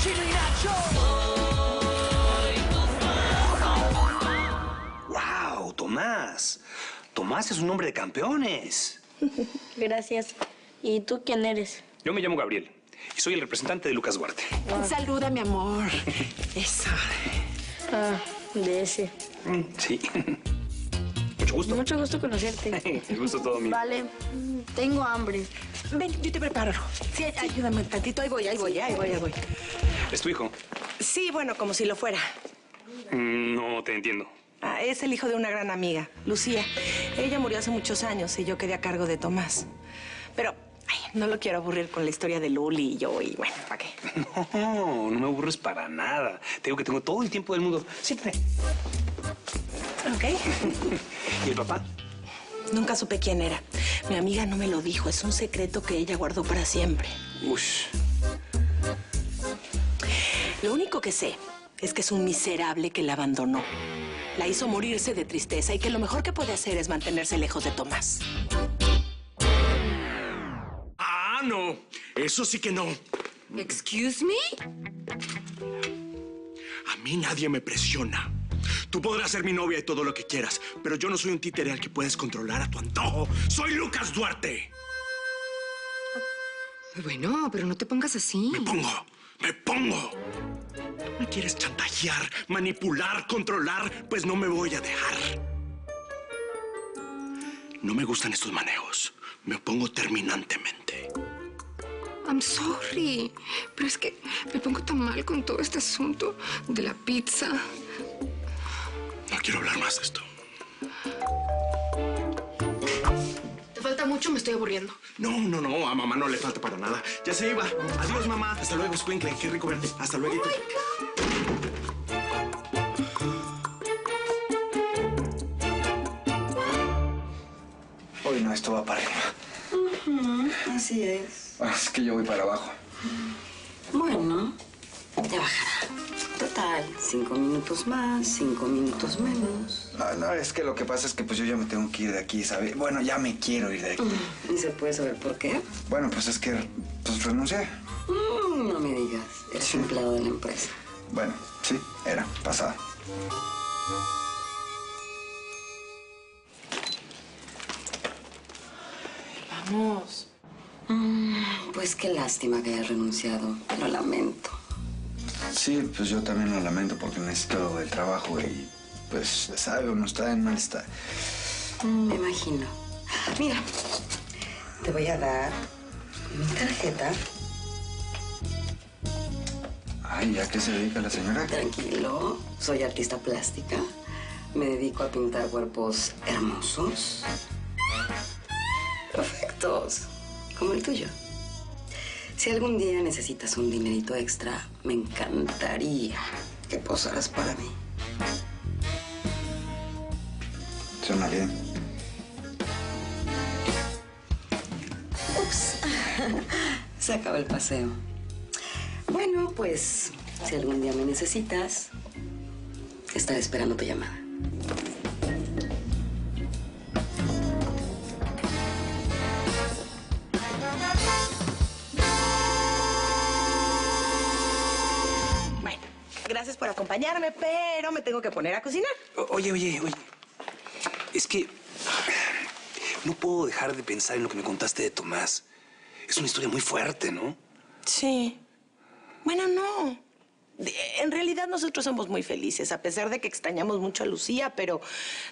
Chino y Nacho. ¡Wow! Tomás. Tomás es un hombre de campeones. Gracias. ¿Y tú quién eres? Yo me llamo Gabriel y soy el representante de Lucas Duarte. Saluda, mi amor. Eso. Ah, de ese. Sí. Mucho gusto. Mucho gusto conocerte. El gusto es todo mío. Vale, tengo hambre. Ven, yo te preparo. Sí, ayúdame un tantito. Ahí voy. ¿Es tu hijo? Sí, bueno, como si lo fuera. No te entiendo. Es el hijo de una gran amiga, Lucía. Ella murió hace muchos años y yo quedé a cargo de Tomás. Pero no lo quiero aburrir con la historia de Luli y yo, y bueno, ¿para qué? No me aburres para nada. Te digo que tengo todo el tiempo del mundo. Siéntate. ¿Ok? ¿Y el papá? Nunca supe quién era. Mi amiga no me lo dijo. Es un secreto que ella guardó para siempre. Ush. Lo único que sé es que es un miserable que la abandonó. La hizo morirse de tristeza y que lo mejor que puede hacer es mantenerse lejos de Tomás. ¡Ah, no! Eso sí que no. ¿Excuse me? A mí nadie me presiona. Tú podrás ser mi novia y todo lo que quieras, pero yo no soy un títere al que puedes controlar a tu antojo. ¡Soy Lucas Duarte! Bueno, pero no te pongas así. ¡Me pongo! ¿Me quieres chantajear, manipular, controlar? Pues no me voy a dejar. No me gustan estos manejos. Me opongo terminantemente. I'm sorry, pero es que me pongo tan mal con todo este asunto de la pizza. No quiero hablar más de esto. Te falta mucho, me estoy aburriendo. No, a mamá no le falta para nada. Ya se iba. Adiós, mamá. Hasta luego, Squinkle. Qué rico verte. Hasta luego. Hoy no, esto va para arriba. Así es. Es que yo voy para abajo. Bueno, ya bajará. Total, 5 minutos más, 5 minutos menos. No, es que lo que pasa es que pues yo ya me tengo que ir de aquí, ¿sabes? Bueno, ya me quiero ir de aquí. ¿Y se puede saber por qué? Bueno, pues es que pues renuncié. No me digas, eres empleado de la empresa. Bueno, sí, era pasado. Vamos. Pues qué lástima que hayas renunciado. Lo lamento. Sí, pues yo también lo lamento porque necesito el trabajo y pues, sabe, uno está en mal estado. Me imagino. Mira, te voy a dar mi tarjeta. Ay, ¿ya qué se dedica la señora? Tranquilo, soy artista plástica. Me dedico a pintar cuerpos hermosos. Perfectos, como el tuyo. Si algún día necesitas un dinerito extra, me encantaría que posaras para mí. Suena bien. Ups, se acaba el paseo. Bueno, pues, si algún día me necesitas, estaré esperando tu llamada. Bueno, gracias por acompañarme, pero me tengo que poner a cocinar. Oye. Es que no puedo dejar de pensar en lo que me contaste de Tomás. Es una historia muy fuerte, ¿no? Sí. Bueno, no. En realidad nosotros somos muy felices, a pesar de que extrañamos mucho a Lucía, pero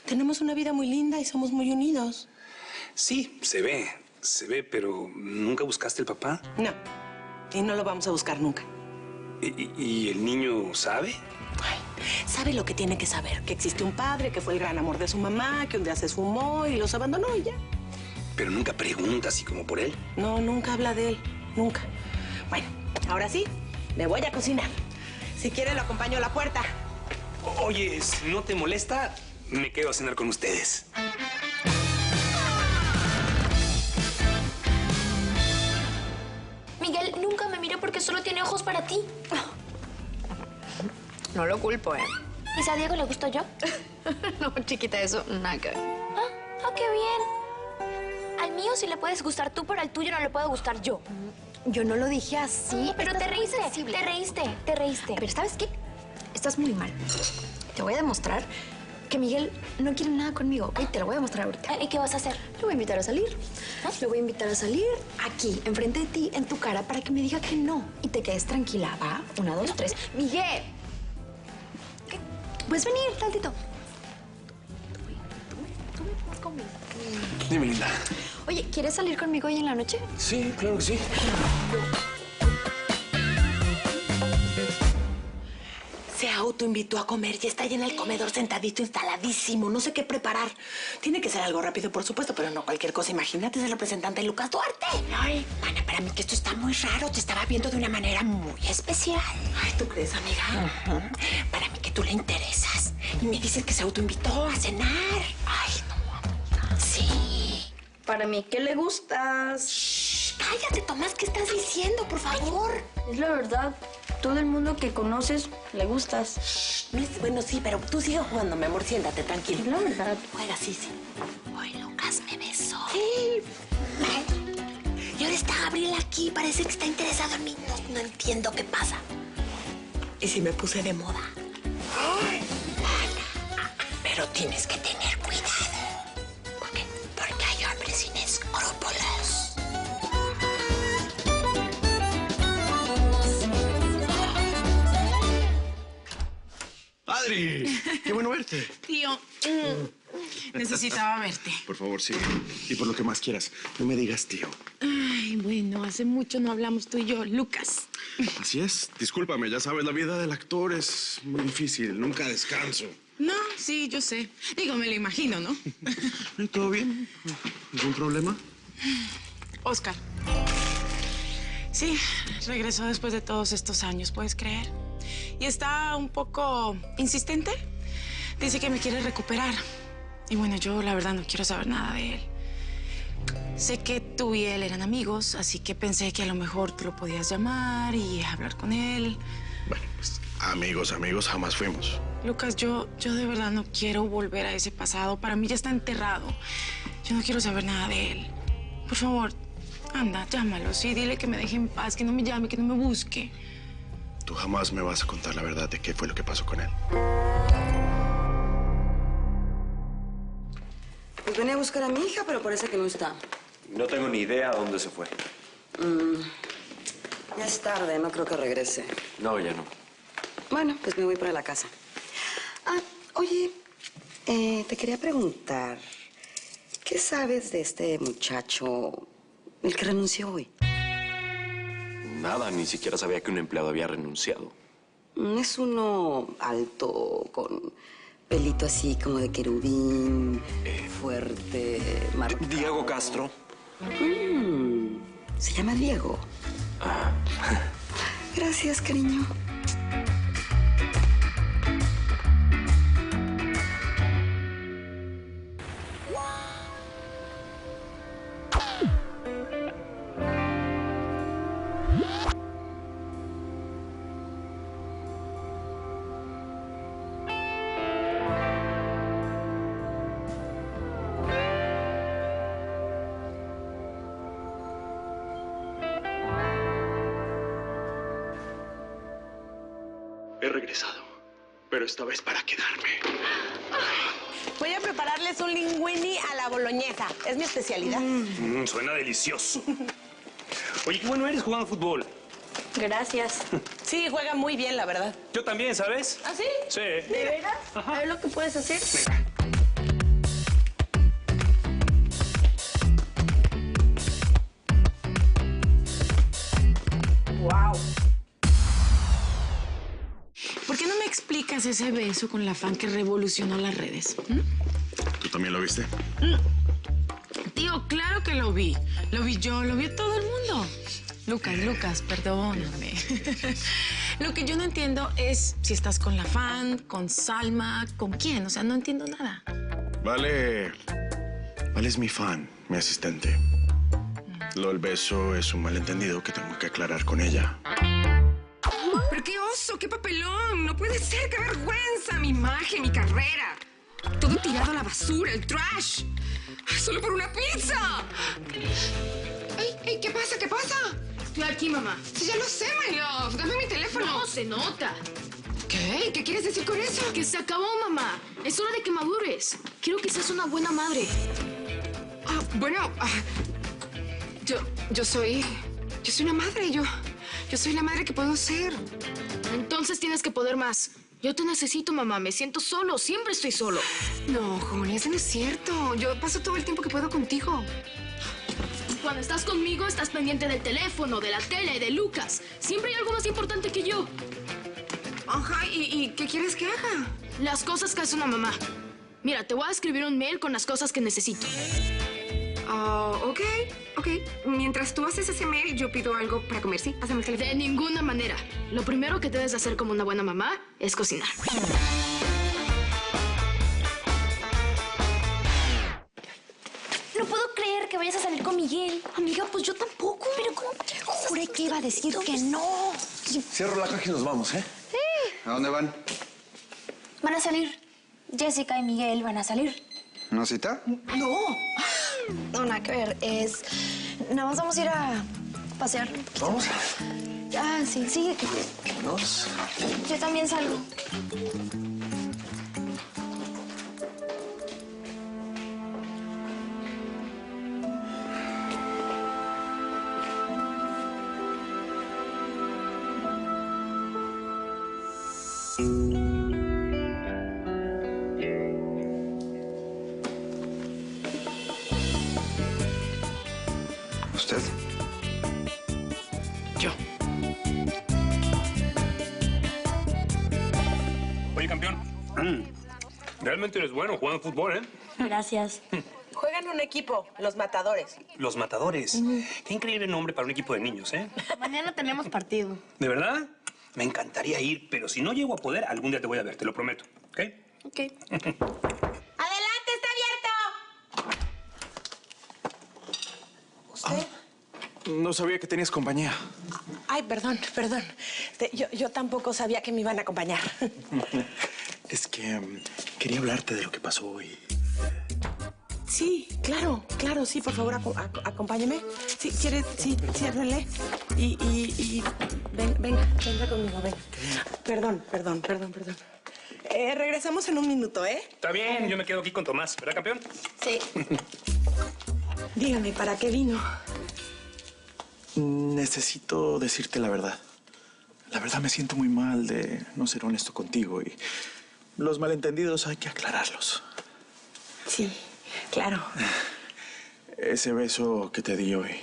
tenemos una vida muy linda y somos muy unidos. Sí, se ve, pero ¿nunca buscaste el papá? No, y no lo vamos a buscar nunca. ¿Y el niño sabe? Ay, sabe lo que tiene que saber, que existe un padre, que fue el gran amor de su mamá, que un día se esfumó y los abandonó y ya. Pero nunca pregunta así como por él. No, nunca habla de él, nunca. Bueno, ahora sí, me voy a cocinar. Si quiere, lo acompaño a la puerta. Oye, si no te molesta, me quedo a cenar con ustedes. Miguel nunca me mira porque solo tiene ojos para ti. No lo culpo, ¿eh? ¿Y si a Diego le gusto yo? No, chiquita, eso nada que ver. Ah, qué bien. Al mío sí le puedes gustar tú, pero al tuyo no le puedo gustar yo. yo no lo dije así. Pero Estás te muy reíste, sensible. te reíste. A ver, ¿sabes qué? Estás muy mal. Te voy a demostrar que Miguel no quiere nada conmigo, ¿ok? Te lo voy a demostrar ahorita. ¿Y qué vas a hacer? Lo voy a invitar a salir. Lo voy a invitar a salir aquí, enfrente de ti, en tu cara, para que me diga que no. Y te quedes tranquila, ¿va? 1, 2, 3. ¡Miguel! ¿Qué? ¿Puedes venir tantito? Tú me vas conmigo. Dime, linda. Oye, ¿quieres salir conmigo hoy en la noche? Sí, claro que sí. Se autoinvitó a comer y está ahí en el comedor sentadito, instaladísimo. No sé qué preparar. Tiene que ser algo rápido, por supuesto, pero no cualquier cosa. Imagínate, es el representante Lucas Duarte. Ay, mana, para mí que esto está muy raro. Te estaba viendo de una manera muy especial. Ay, ¿tú crees, amiga? Para mí que tú le interesas. Y me dices que se autoinvitó a cenar. Ay, no, amiga. Sí. Para mí, ¿qué le gustas? Shh, cállate, Tomás. ¿Qué estás diciendo, por favor? Es la verdad. Todo el mundo que conoces le gustas. Bueno, sí, pero tú sigue jugando, mi amor. Siéntate, Es tranquilo. la verdad. Juega, sí, sí. Hoy Lucas me besó. Sí. Y ahora está Gabriel aquí. Parece que está interesado en mí. No entiendo qué pasa. ¿Y si me puse de moda? Pero tienes que tener cuidado. ¿Por qué? Porque hay hombres sin escrúpulos. ¡Adri! ¡Qué bueno verte! Tío, necesitaba verte. Por favor, sí. Y por lo que más quieras, no me digas tío. Ay, bueno, hace mucho no hablamos tú y yo, Lucas. Así es. Discúlpame, ya sabes, la vida del actor es muy difícil. Nunca descanso. No, sí, yo sé. Digo, me lo imagino, ¿no? ¿Todo bien? ¿Algún problema? Oscar. Sí, regresó después de todos estos años, ¿puedes creer? Y está un poco insistente. Dice que me quiere recuperar. Y bueno, yo la verdad no quiero saber nada de él. Sé que tú y él eran amigos, así que pensé que a lo mejor tú lo podías llamar y hablar con él. Bueno, pues amigos jamás fuimos. Lucas, yo de verdad no quiero volver a ese pasado. Para mí ya está enterrado. Yo no quiero saber nada de él. Por favor, anda, llámalo, sí. Dile que me deje en paz, que no me llame, que no me busque. Tú jamás me vas a contar la verdad de qué fue lo que pasó con él. Pues venía a buscar a mi hija, pero parece que no está. No tengo ni idea a dónde se fue. Ya es tarde, no creo que regrese. No, ya no. Bueno, pues me voy para la casa. Ah, oye, te quería preguntar, ¿qué sabes de este muchacho, el que renunció hoy? Nada, ni siquiera sabía que un empleado había renunciado. Es uno alto, con pelito así como de querubín, fuerte, marcado. Diego Castro. Se llama Diego. Ah. Gracias, cariño. He regresado, pero esta vez para quedarme. Voy a prepararles un linguini a la boloñesa. Es mi especialidad. Suena delicioso. Oye, qué bueno eres jugando fútbol. Gracias. Sí, juega muy bien, la verdad. Yo también, ¿sabes? ¿Ah, sí? Sí. ¿De veras? A ver lo que puedes hacer. ¡Wow! ¿Por qué no me explicas ese beso con la fan que revolucionó las redes? ¿Tú también lo viste? Tío, claro que lo vi. Lo vi yo, lo vio todo el mundo. Lucas, perdóname. Lo que yo no entiendo es si estás con la fan, con Salma, ¿con quién? O sea, no entiendo nada. Vale es mi fan, mi asistente. Lo del beso es un malentendido que tengo que aclarar con ella. ¡Pero qué oso! ¡Qué papelón! No puede ser, qué vergüenza. Mi imagen, mi carrera. Todo tirado a la basura, el trash. ¡Solo por una pizza! ¡Ey, qué pasa, qué pasa! Estoy aquí, mamá. Sí, ya lo sé, my love. Dame mi teléfono. No, se nota. ¿Qué? ¿Qué quieres decir con eso? Que se acabó, mamá. Es hora de que madures. Quiero que seas una buena madre. Bueno, yo soy una madre. Yo soy la madre que puedo ser. Entonces tienes que poder más. Yo te necesito, mamá. Me siento solo. Siempre estoy solo. No, Julia, eso no es cierto. Yo paso todo el tiempo que puedo contigo. Cuando estás conmigo, estás pendiente del teléfono, de la tele, de Lucas. Siempre hay algo más importante que yo. Ajá, ¿y qué quieres que haga? Las cosas que hace una mamá. Mira, te voy a escribir un mail con las cosas que necesito. Ok. Mientras tú haces ese mail, yo pido algo para comer, ¿sí? Pásame el teléfono. De ninguna manera. Lo primero que debes hacer como una buena mamá es cocinar. No puedo creer que vayas a salir con Miguel. Amiga, pues yo tampoco. Pero ¿cómo? Juré que iba a decir que no. Cierro la caja y nos vamos, ¿eh? Sí. ¿A dónde van? Van a salir. Jessica y Miguel van a salir. ¿Una cita? No. No, nada que ver. Nada más vamos a ir a pasear. ¿Vamos? Ah, sí, sigue. ¿Dos? Yo también salgo. ¿Usted? Yo. Oye, campeón. Realmente eres bueno jugando fútbol, ¿eh? Gracias. Juegan un equipo, los Matadores. Los Matadores. Qué increíble nombre para un equipo de niños, ¿eh? Mañana tenemos partido. ¿De verdad? Me encantaría ir, pero si no llego a poder, algún día te voy a ver, te lo prometo. ¿Ok? Ok. ¡Adelante, está abierto! ¿Usted? No sabía que tenías compañía. Ay, perdón. Yo tampoco sabía que me iban a acompañar. Es que quería hablarte de lo que pasó hoy. Sí, claro, sí, por favor, acompáñeme. Sí, ¿quieres? Sí, ciérrele. Y venga conmigo, venga. Perdón. Regresamos en un minuto, ¿eh? Está bien, yo me quedo aquí con Tomás, ¿verdad, campeón? Sí. Dígame, ¿para qué vino? Necesito decirte la verdad. La verdad me siento muy mal de no ser honesto contigo y los malentendidos hay que aclararlos. Sí, claro. Ese beso que te di hoy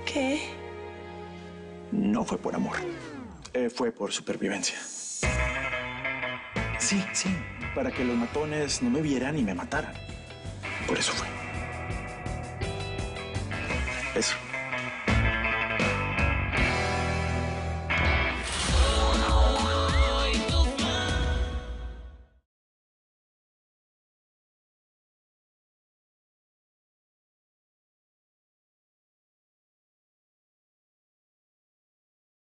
¿Qué? no fue por amor. Fue por supervivencia. Sí, para que los matones no me vieran y me mataran. Por eso fue. Eso.